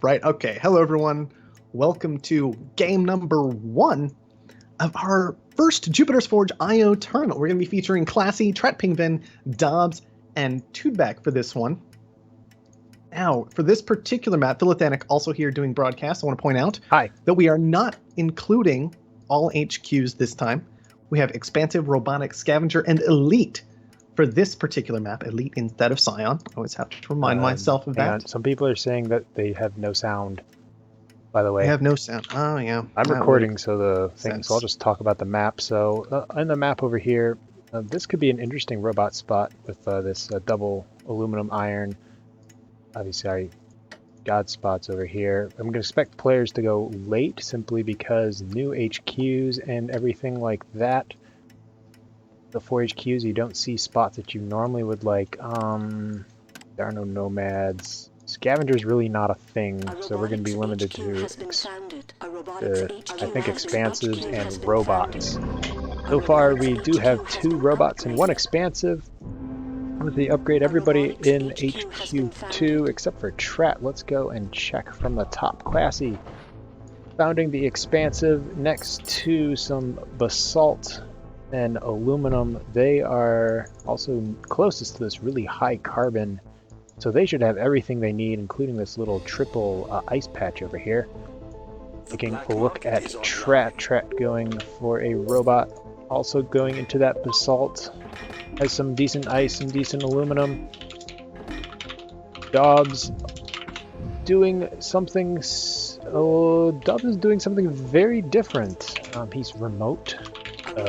Right, okay. Hello, everyone. Welcome to game number 1 of our first Jupiter's Forge IO tournament. We're going to be featuring Classy, Tret Pingvin, Dobbs, and Tudback for this one. Now, for this particular map, Philithanic also here doing broadcast. I want to point out that we are not including all HQs this time. We have Expansive, Robotic, Scavenger, and Elite for this particular map. Elite instead of Scion. I always have to remind myself of that. Some people are saying that they have no sound, by the way. They have no sound. Oh, yeah. I'm recording, so I'll just talk about the map. So, on the map over here, this could be an interesting robot spot with this double aluminum iron. Obviously, God spots over here. I'm going to expect players to go late simply because new HQs and everything like that. The 4 HQs, you don't see spots that you normally would like. There are no nomads. Scavenger's really not a thing, so we're going to be limited to, I think, expansives and robots. So far, we do have 2 robots and 1 expansive. With the upgrade, everybody in HQ2 except for Tret. Let's go and check from the top. Classy, founding the expansive next to some basalt and aluminum. They are also closest to this really high carbon, so they should have everything they need, including this little triple ice patch over here. Taking a look at Tret going for a robot, also going into that basalt. Has some decent ice, some decent aluminum. Dobbs doing something. Dobbs is doing something very different. He's remote,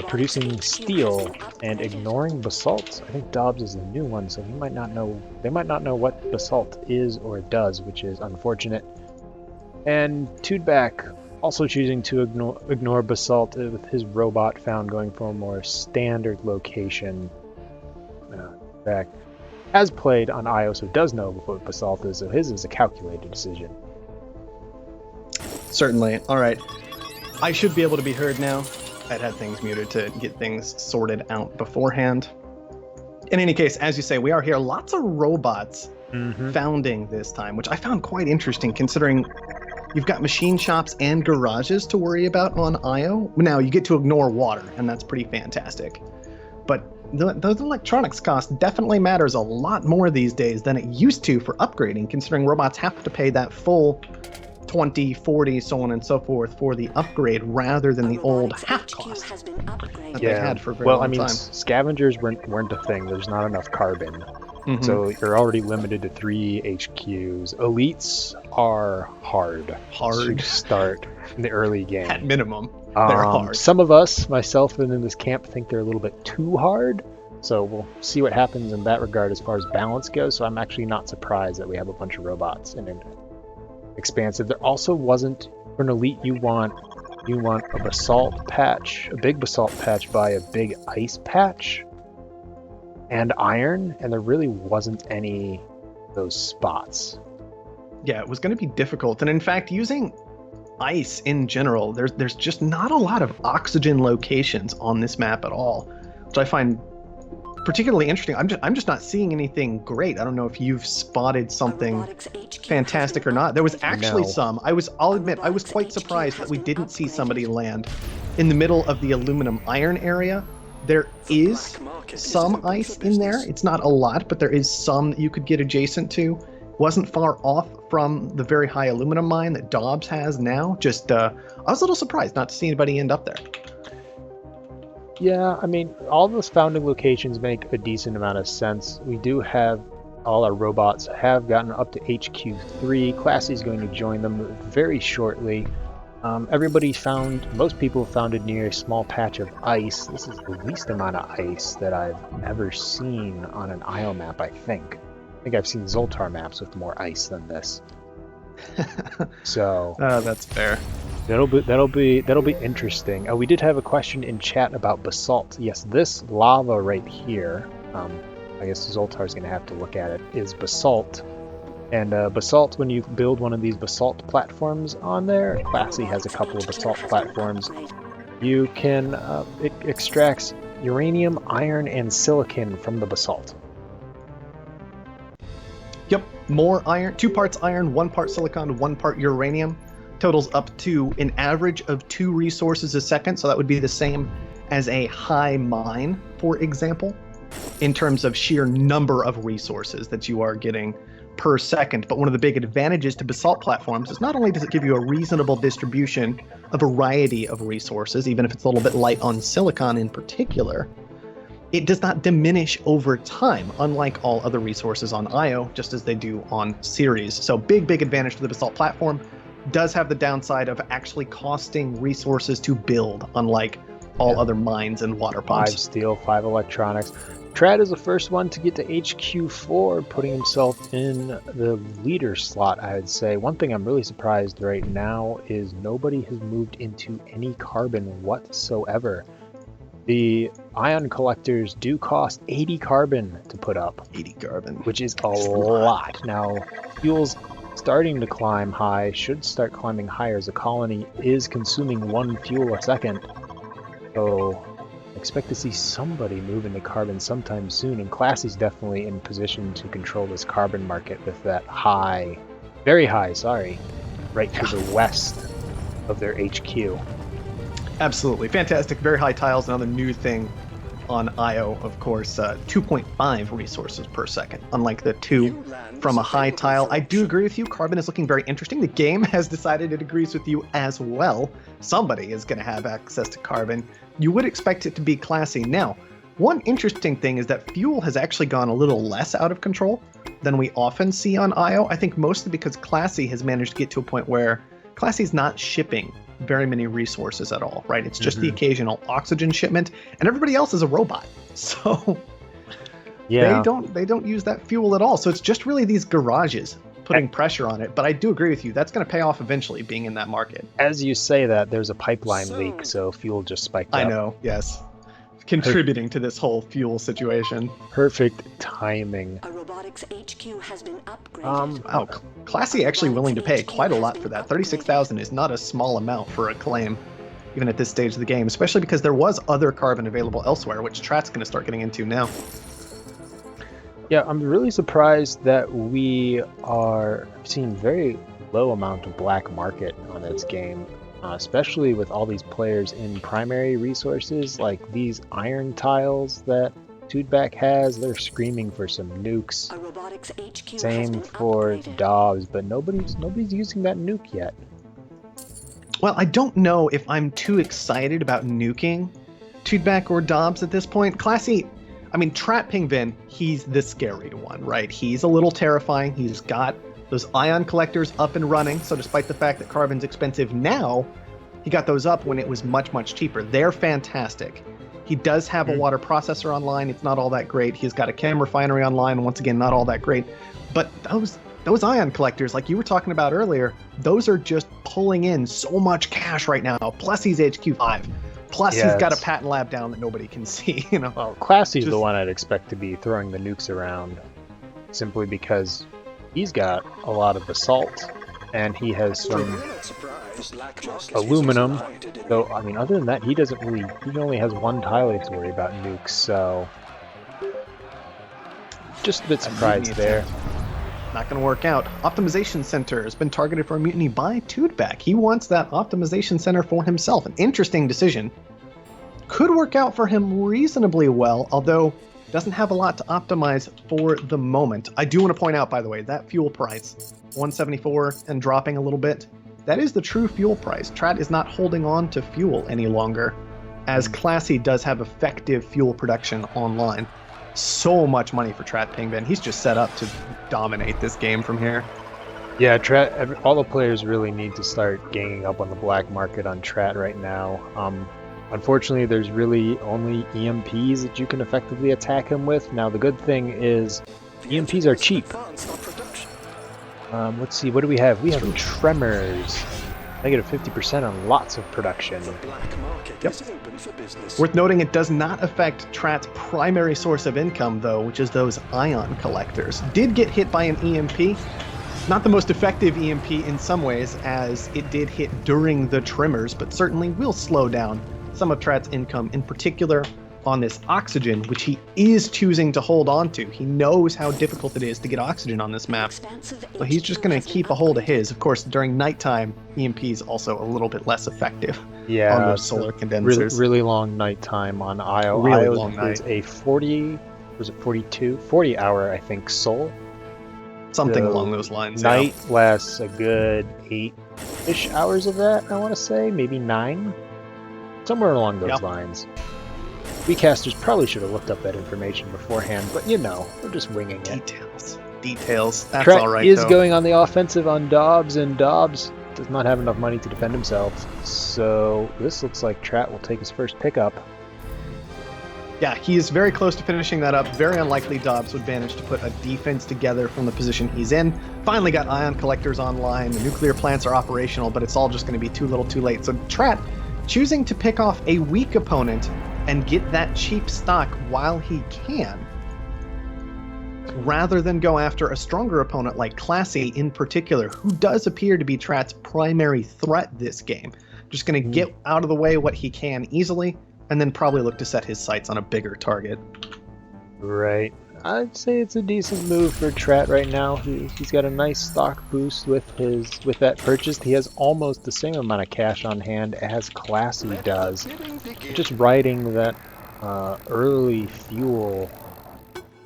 producing steel and ignoring basalt. I think Dobbs is the new one, so he might not know. They might not know what basalt is or does, which is unfortunate. And Tudback also choosing to ignore basalt with his robot found going for a more standard location. Back has played on IO, so does know what basalt is, so his is a calculated decision. Certainly. All right. I should be able to be heard now. I'd had things muted to get things sorted out beforehand. In any case, as you say, we are here. Lots of robots founding this time, which I found quite interesting considering you've got machine shops and garages to worry about on IO. Now, you get to ignore water, and that's pretty fantastic. But those electronics cost definitely matters a lot more these days than it used to for upgrading, considering robots have to pay that full 20, 40, so on and so forth for the upgrade rather than the old half cost that they had for a very long time. Scavengers weren't a thing. There's not enough carbon. So you're already limited to 3 HQs. Elites are hard to start in the early game. At minimum, they're hard. Some of us, myself and in this camp, think they're a little bit too hard. So we'll see what happens in that regard as far as balance goes. So I'm actually not surprised that we have a bunch of robots in an expansive. There also wasn't, for an elite, you want a basalt patch, a big basalt patch by a big ice patch and iron, and there really wasn't any of those spots. Yeah, it was going to be difficult. And in fact, using ice in general, there's just not a lot of oxygen locations on this map at all, which I find particularly interesting. I'm just not seeing anything great. I don't know if you've spotted something fantastic or not. There was actually some. I'll admit, I was quite surprised that we didn't see somebody land in the middle of the aluminum iron area. There is some ice in there. It's not a lot, but there is some that you could get adjacent to. Wasn't far off from the very high aluminum mine that Dobbs has now. Just, I was a little surprised not to see anybody end up there. Yeah, I mean, all those founding locations make a decent amount of sense. We do have, all our robots have gotten up to HQ3. Classy is going to join them very shortly. Most people founded near a small patch of ice. This is the least amount of ice that I've ever seen on an IO map, I think. I think I've seen Zoltar maps with more ice than this. So that's fair. That'll be interesting. We did have a question in chat about basalt. Yes, this lava right here, I guess Zoltar's going to have to look at it, is basalt. And basalt, when you build one of these basalt platforms on there, Classy has a couple of basalt platforms, you can, it extracts uranium, iron, and silicon from the basalt. Yep, more iron, 2 parts iron, 1 part silicon, 1 part uranium. Totals up to an average of 2 resources a second, so that would be the same as a high mine, for example, in terms of sheer number of resources that you are getting per second. But one of the big advantages to basalt platforms is not only does it give you a reasonable distribution, a variety of resources, even if it's a little bit light on silicon in particular, it does not diminish over time, unlike all other resources on IO, just as they do on Ceres. So big advantage to the basalt platform. Does have the downside of actually costing resources to build, unlike all other mines and water pumps. 5 steel, 5 electronics. Tret is the first one to get to HQ4, putting himself in the leader slot, I would say. One thing I'm really surprised right now is nobody has moved into any carbon whatsoever. The ion collectors do cost 80 carbon to put up. 80 carbon. Which is a lot. Now, fuel's starting to climb high, should start climbing higher as the colony is consuming 1 fuel a second. So expect to see somebody move into carbon sometime soon, and Classy's definitely in position to control this carbon market with that high, very high, right to the west of their HQ. Absolutely. Fantastic. Very high tiles. Another new thing on IO, of course, 2.5 resources per second, unlike the 2 from a high tile. I do agree with you. Carbon is looking very interesting. The game has decided it agrees with you as well. Somebody is going to have access to carbon. You would expect it to be Classy. Now, one interesting thing is that fuel has actually gone a little less out of control than we often see on IO. I think mostly because Classy has managed to get to a point where Classy's not shipping very many resources at all, right? It's just the occasional oxygen shipment, and everybody else is a robot. So they don't use that fuel at all. So it's just really these garages putting pressure on it. But I do agree with you. That's going to pay off eventually, being in that market. As you say that, there's a pipeline leak, so fuel just spiked up. I know, yes. Contributing to this whole fuel situation. Perfect timing. A robotics HQ has been upgraded. Wow, Classy actually willing to pay quite a lot for that. 36,000 is not a small amount for a claim, even at this stage of the game, especially because there was other carbon available elsewhere, which Tret's going to start getting into now. Yeah, I'm really surprised that we are seeing very low amount of black market on this game. Especially with all these players in primary resources, like these iron tiles that Tudback has, they're screaming for some nukes. A robotics HQ Same for Dobbs, but nobody's using that nuke yet. Well, I don't know if I'm too excited about nuking Tudback or Dobbs at this point. Classy, I mean, Tret Pingvin, he's the scary one, right? He's a little terrifying. He's got those ion collectors up and running, so despite the fact that carbon's expensive now, he got those up when it was much cheaper. They're fantastic. He does have a water processor online. It's not all that great. He's got a chem refinery online. Once again, not all that great. But those ion collectors, like you were talking about earlier, those are just pulling in so much cash right now. Plus he's HQ5. Plus he's got a patent lab down that nobody can see. You know. Well, Classy's the one I'd expect to be throwing the nukes around, simply because he's got a lot of basalt, and he has some aluminum. So, I mean, other than that, he only has 1 tile to worry about nukes, so just a bit surprised there. Not going to work out. Optimization Center has been targeted for a mutiny by Tudback. He wants that optimization center for himself. An interesting decision. Could work out for him reasonably well, although doesn't have a lot to optimize for the moment. I do want to point out, by the way, that fuel price, 174 and dropping a little bit, that is the true fuel price. Tret is not holding on to fuel any longer, as Classy does have effective fuel production online. So much money for Tret Pingvin. He's just set up to dominate this game from here. Yeah, Tret, all the players really need to start ganging up on the black market on Tret right now. Unfortunately, there's really only EMPs that you can effectively attack him with. Now, the good thing is EMPs are cheap. Let's see, what do we have? We have Tremors. Negative 50% on lots of production. Yep. Worth noting, it does not affect Tret's primary source of income, though, which is those ion collectors. Did get hit by an EMP. Not the most effective EMP in some ways, as it did hit during the Tremors, but certainly will slow down some of Tret's income, in particular on this oxygen, which he is choosing to hold on to. He knows how difficult it is to get oxygen on this map, so he's just going to keep a hold of his. Of course, during nighttime, EMP is also a little bit less effective on those solar condensers. Really long nighttime on Io. Really Io long is night. a 40 hour, I think, sol. Something So along those lines. Night lasts a good 8-ish hours of that, I want to say, maybe 9, somewhere along those lines. We casters probably should have looked up that information beforehand, but we're just winging it. Details. That's Tret all right. is though. going on the offensive on Dobbs, and Dobbs does not have enough money to defend himself. So this looks like Tret will take his first pickup. Yeah, he is very close to finishing that up. Very unlikely Dobbs would manage to put a defense together from the position he's in. Finally got ion collectors online. The nuclear plants are operational, but it's all just going to be too little too late. So Tret choosing to pick off a weak opponent and get that cheap stock while he can, rather than go after a stronger opponent like Classy in particular, who does appear to be Tret's primary threat this game. Just going to get out of the way what he can easily, and then probably look to set his sights on a bigger target. Right. I'd say it's a decent move for Tret right now. He's got a nice stock boost with that purchase. He has almost the same amount of cash on hand as Classy does. Just riding that early fuel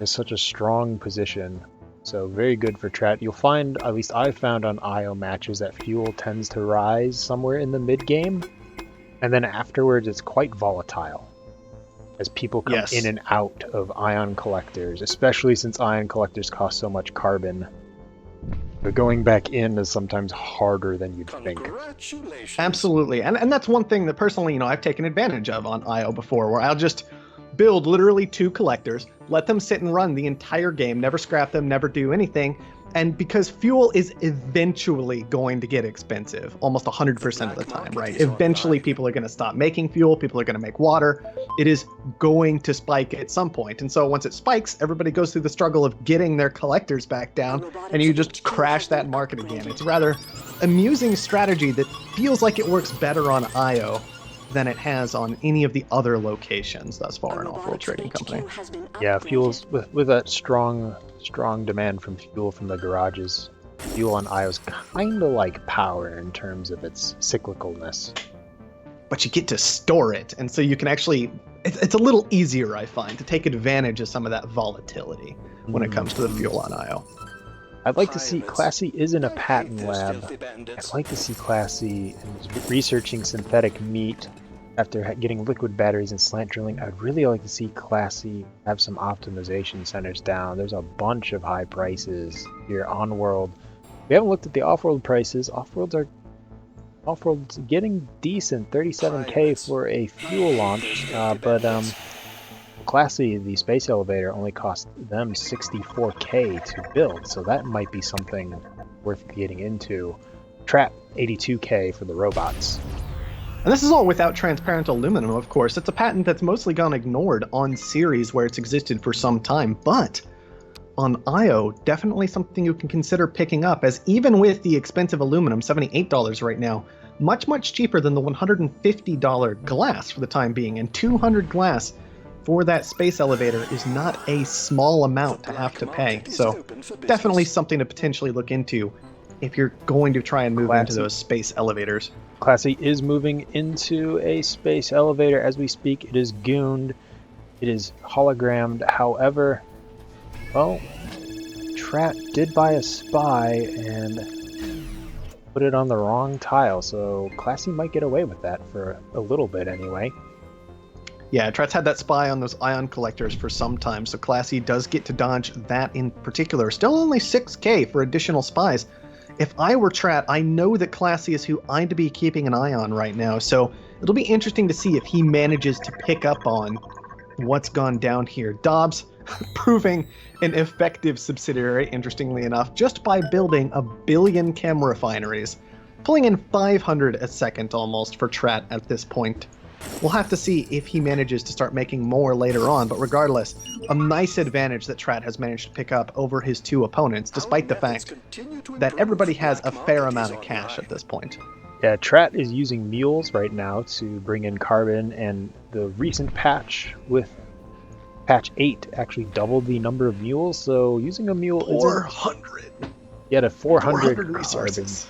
is such a strong position. So very good for Tret. You'll find, at least I've found on IO matches, that fuel tends to rise somewhere in the mid game, and then afterwards it's quite volatile as people come in and out of ion collectors, especially since ion collectors cost so much carbon. But going back in is sometimes harder than you'd think. Absolutely. And that's one thing that personally, I've taken advantage of on IO before, where I'll just build literally 2 collectors, let them sit and run the entire game, never scrap them, never do anything. And because fuel is eventually going to get expensive, almost 100% of the time, right? Eventually people are going to stop making fuel, people are going to make water. It is going to spike at some point. And so once it spikes, everybody goes through the struggle of getting their collectors back down, and you just crash that market again. It's a rather amusing strategy that feels like it works better on IO than it has on any of the other locations thus far in Offworld Trading Company. Yeah, fuel's with that strong demand from fuel from the garages. Fuel on IO's kind of like power in terms of its cyclicalness. But you get to store it, and so you can actually, it's a little easier, I find, to take advantage of some of that volatility when it comes to the fuel on IO. I'd like to see, Classy is in a patent lab. I'd like to see Classy researching synthetic meat after getting liquid batteries and slant drilling. I'd really like to see Classy have some optimization centers down. There's a bunch of high prices here on World. We haven't looked at the Offworld prices. Offworld's getting decent, 37k for a fuel launch, but Classy, the space elevator, only cost them 64k to build, so that might be something worth getting into. Tret, 82k for the robots. And this is all without transparent aluminum, of course. It's a patent that's mostly gone ignored on series where it's existed for some time, but on IO, definitely something you can consider picking up, as even with the expensive aluminum, $78 right now, much, much cheaper than the $150 glass for the time being, and 200 glass for that space elevator is not a small amount to have to pay. So definitely something to potentially look into if you're going to try and move into those space elevators. Classy is moving into a space elevator as we speak. It is gooned. It is hologrammed. However, well, Tret did buy a spy and put it on the wrong tile, so Classy might get away with that for a little bit anyway. Yeah, Tret's had that spy on those ion collectors for some time, so Classy does get to dodge that in particular. Still only 6k for additional spies. If I were Tret, I know that Classy is who I'd be keeping an eye on right now, so it'll be interesting to see if he manages to pick up on what's gone down here. Dobbs proving an effective subsidiary, interestingly enough, just by building 1 billion chem refineries, pulling in 500 a second almost for Tret at this point. We'll have to see if he manages to start making more later on, but regardless, a nice advantage that Tret has managed to pick up over his 2 opponents, despite the fact that everybody has a fair amount of cash at this point. Yeah, Tret is using mules right now to bring in carbon, and the recent patch with patch 8 actually doubled the number of mules, so using a mule isn't 400. yet a 400 400 carbon resources.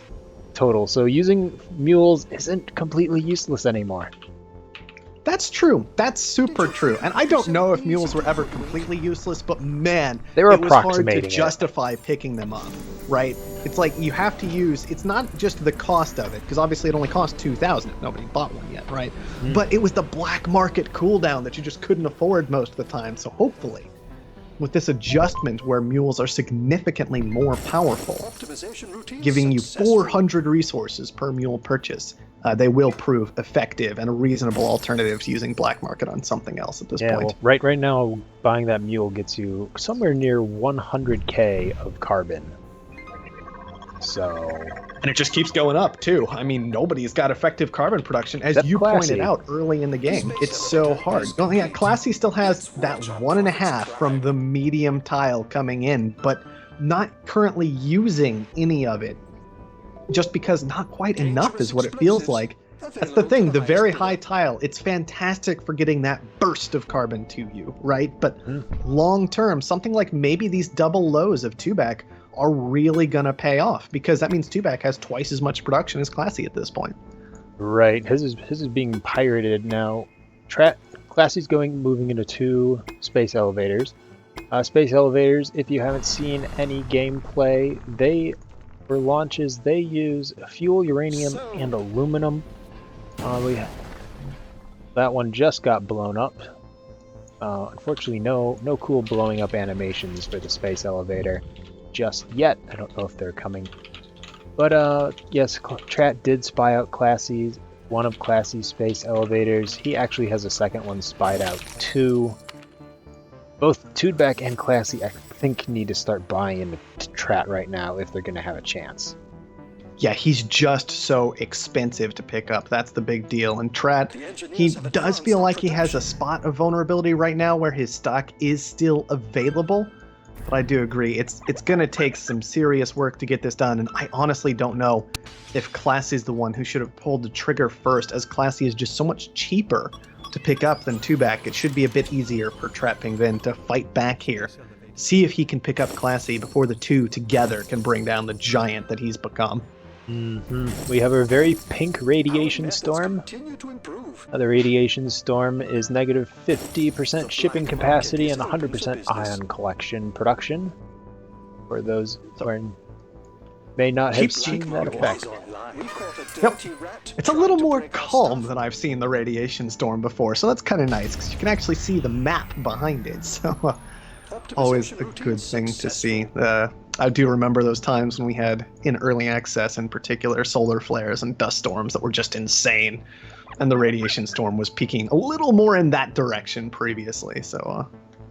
total, so using mules isn't completely useless anymore. That's true. That's super true. And I don't know if mules were ever completely useless, but man, They were it was hard to approximating it. justify picking them up, right? It's like you have to use, it's not just the cost of it, because obviously it only cost 2,000 if nobody bought one yet, right? But it was the black market cooldown that you just couldn't afford most of the time. So hopefully, with this adjustment where mules are significantly more powerful, giving you 400 resources per mule purchase, they will prove effective and a reasonable alternative to using black market on something else at this point. Well, right now, buying that mule gets you somewhere near 100k of carbon. So... And it just keeps going up, too. I mean, nobody's got effective carbon production, as Except you Classy. pointed out early in the game. It's so hard. Well, yeah, Classy still has that 1.5 from the medium tile coming in, but not currently using any of it. Just because not quite enough is what it feels like. That's the thing, the very high tile, it's fantastic for getting that burst of carbon to you, right? But long term, something like maybe these double lows of Tubac are really gonna pay off, because that means Tubac has twice as much production as Classy at this point. Right, his is being pirated now. Classy's moving into 2 space elevators. Space elevators, if you haven't seen any gameplay, for launches, they use fuel, uranium, and aluminum. That one just got blown up. Unfortunately, no cool blowing up animations for the space elevator just yet. I don't know if they're coming. But yes, Tret did spy out one of Classy's space elevators. He actually has a second one spied out too. Both Tubac and Classy, I think, need to start buying into Tret right now if they're going to have a chance. Yeah, he's just so expensive to pick up. That's the big deal. And Tret, he does feel like he has a spot of vulnerability right now where his stock is still available. But I do agree, it's going to take some serious work to get this done. And I honestly don't know if Classy is the one who should have pulled the trigger first, as Classy is just so much cheaper to pick up than Tubac. It should be a bit easier for Tret Pingvin to fight back here. See if he can pick up Classy before the two together can bring down the giant that he's become. We have a very pink radiation storm. The radiation storm is negative 50% shipping capacity and 100% ion collection production. For those who may not have seen that effect. Yep. It's a little more calm than I've seen the radiation storm before, so that's kind of nice, because you can actually see the map behind it, so always a good thing to see. I do remember those times when we had, in early access in particular, solar flares and dust storms that were just insane, and the radiation storm was peaking a little more in that direction previously, so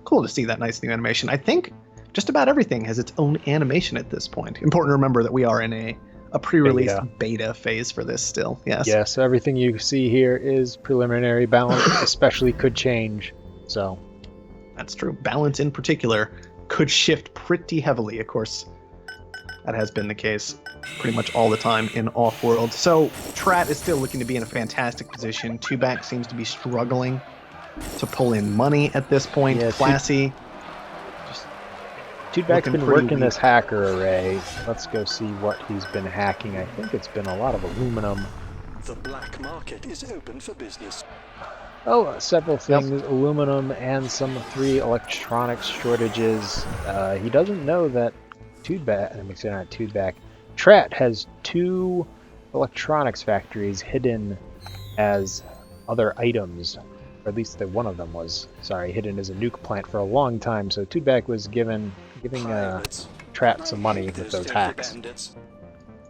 cool to see that nice new animation. I think just about everything has its own animation at this point. Important to remember that we are in a pre-release beta phase for this still. Yes. Yeah, so everything you see here is preliminary. Balance especially could change. So that's true. Balance in particular could shift pretty heavily. Of course, that has been the case pretty much all the time in Offworld. So Tret is still looking to be in a fantastic position. Tubac seems to be struggling to pull in money at this point. Yeah, Classy. Tubac's been working this hacker array. Let's go see what he's been hacking. I think it's been a lot of aluminum. The black market is open for business. Oh, several things. Yep. Aluminum and some 3 electronics shortages. He doesn't know that Tret has 2 electronics factories hidden as other items. Or at least one of them was, hidden as a nuke plant for a long time. So Tubac was giving Tret some money with those hacks.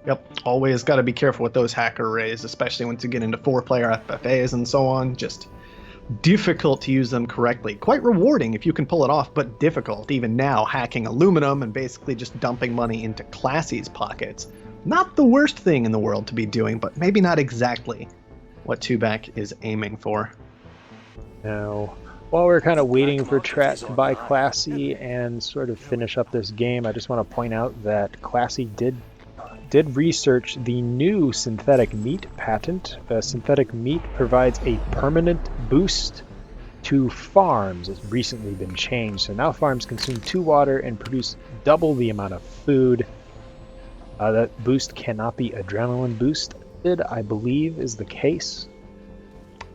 Yep, always got to be careful with those hacker arrays, especially once you get into 4-player FFAs and so on. Just difficult to use them correctly. Quite rewarding if you can pull it off, but difficult even now, hacking aluminum and basically just dumping money into Classy's pockets. Not the worst thing in the world to be doing, but maybe not exactly what Tubac is aiming for. Now, while we're kind of waiting for Tret to buy Classy and sort of finish up this game, I just want to point out that Classy did did research the new synthetic meat patent. Synthetic meat provides a permanent boost to farms. It's recently been changed, so now farms consume 2 water and produce double the amount of food. That boost cannot be adrenaline boosted, I believe is the case.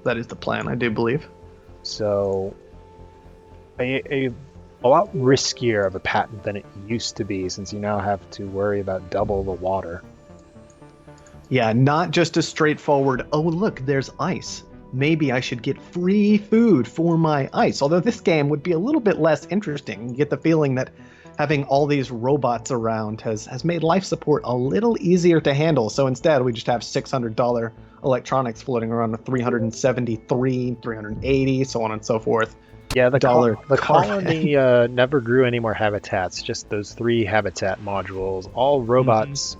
That is the plan, I do believe. So a lot riskier of a patent than it used to be, since you now have to worry about double the water. Yeah, not just a straightforward, oh look, there's ice. Maybe I should get free food for my ice. Although this game would be a little bit less interesting. You get the feeling that having all these robots around has made life support a little easier to handle. So instead, we just have $600 electronics floating around with 373, 380, so on and so forth. Yeah, the colony head. never grew any more habitats, just those 3 habitat modules, all robots.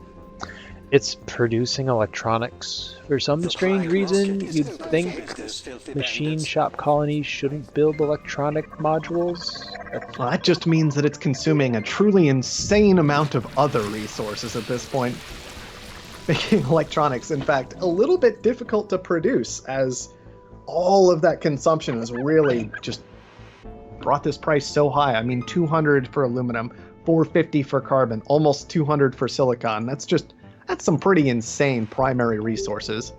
It's producing electronics for some strange reason. You'd think machine shop colonies shouldn't build electronic modules. Well, that just means that it's consuming a truly insane amount of other resources at this point. Making electronics, in fact, a little bit difficult to produce, as all of that consumption has really just brought this price so high. I mean, $200 for aluminum, $450 for carbon, almost $200 for silicon. That's some pretty insane primary resources.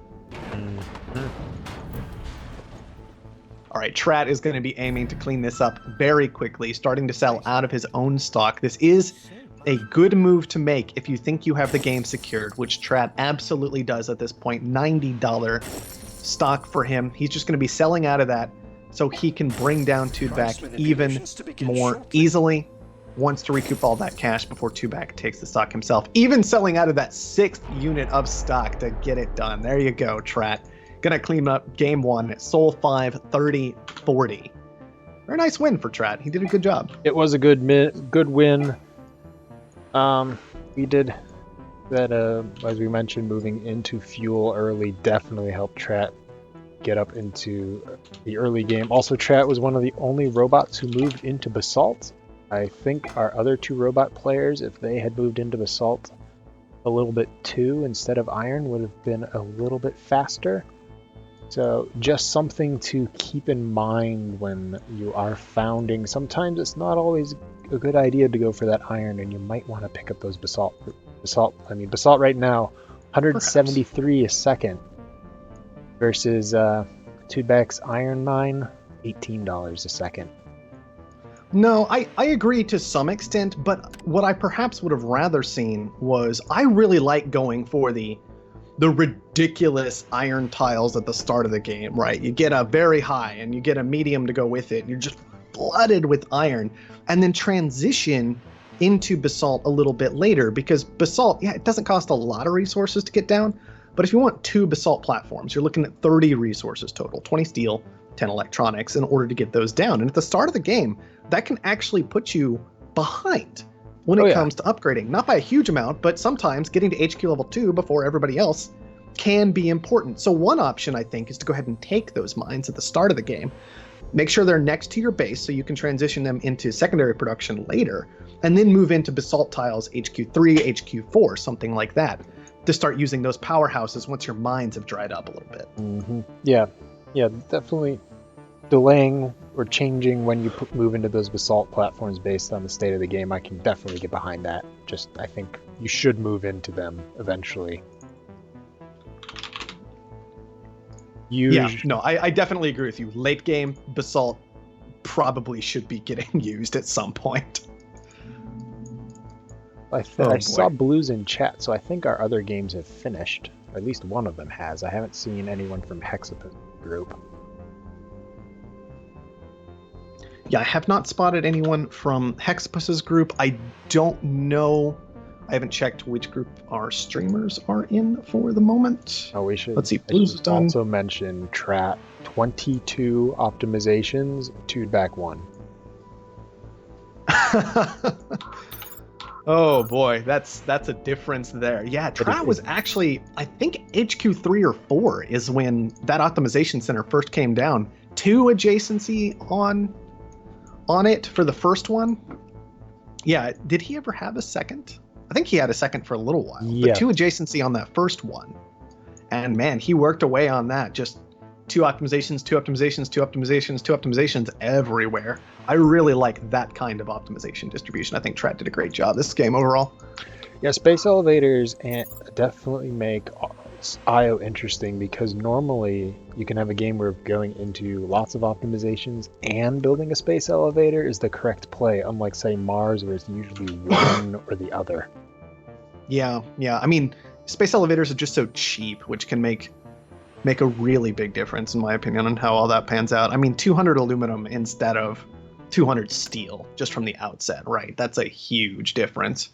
All right, Tret is going to be aiming to clean this up very quickly, starting to sell out of his own stock. This is a good move to make if you think you have the game secured, which Tret absolutely does at this point. $90 stock for him. He's just going to be selling out of that so he can bring down Tudeback even more easily. Wants to recoup all that cash before Tudeback takes the stock himself. Even selling out of that 6th unit of stock to get it done. There you go, Tret. Gonna clean up game 1. Soul 5, 30, 40. Very nice win for Tret. He did a good job. It was a good win. We did that, as we mentioned, moving into fuel early definitely helped Tret get up into the early game. Also, Tret was one of the only robots who moved into Basalt. I think our other 2 robot players, if they had moved into Basalt a little bit too, instead of Iron, would have been a little bit faster. So just something to keep in mind when you are founding. Sometimes it's not always a good idea to go for that Iron, and you might want to pick up those Basalt right now, 173 a second versus Tudeback's Iron Mine, $18 a second. No, I agree to some extent, but what I perhaps would have rather seen was, I really like going for the ridiculous iron tiles at the start of the game, right? You get a very high and you get a medium to go with it. And you're just flooded with iron, and then transition into Basalt a little bit later, because Basalt, yeah, it doesn't cost a lot of resources to get down, but if you want 2 Basalt platforms, you're looking at 30 resources total, 20 steel, 10 electronics in order to get those down. And at the start of the game, that can actually put you behind when it comes to upgrading. Not by a huge amount, but sometimes getting to HQ level 2 before everybody else can be important. So one option, I think, is to go ahead and take those mines at the start of the game, make sure they're next to your base so you can transition them into secondary production later, and then move into Basalt tiles HQ3, HQ4, something like that, to start using those powerhouses once your mines have dried up a little bit. Mm-hmm. Yeah, definitely delaying or changing when you move into those Basalt platforms based on the state of the game. I can definitely get behind that. Just, I think you should move into them eventually. I definitely agree with you. Late game, Basalt probably should be getting used at some point. I saw blues in chat, so I think our other games have finished. Or at least one of them has. I haven't seen anyone from Hexapus group. Yeah, I have not spotted anyone from Hexapus's group. I don't know. I haven't checked which group our streamers are in for the moment. Oh, we should. Let's see. Blues is done. Also mention Tret 22 optimizations, Tudeback 1. Oh boy, that's a difference there. Yeah, Tret was actually, I think HQ3 or 4 is when that optimization center first came down. 2 adjacency on it for the first one. Yeah, did he ever have a second I think he had a second for a little while. Yeah. But 2 adjacency on that first one. And man, he worked away on that. Just 2 optimizations, 2 optimizations, 2 optimizations, 2 optimizations everywhere. I really like that kind of optimization distribution. I think Tret did a great job this game overall. Yeah, space elevators definitely make IO interesting, because normally you can have a game where going into lots of optimizations and building a space elevator is the correct play, unlike, say, Mars, where it's usually one or the other. Yeah. I mean, space elevators are just so cheap, which can make a really big difference, in my opinion, on how all that pans out. I mean, 200 aluminum instead of 200 steel, just from the outset, right? That's a huge difference.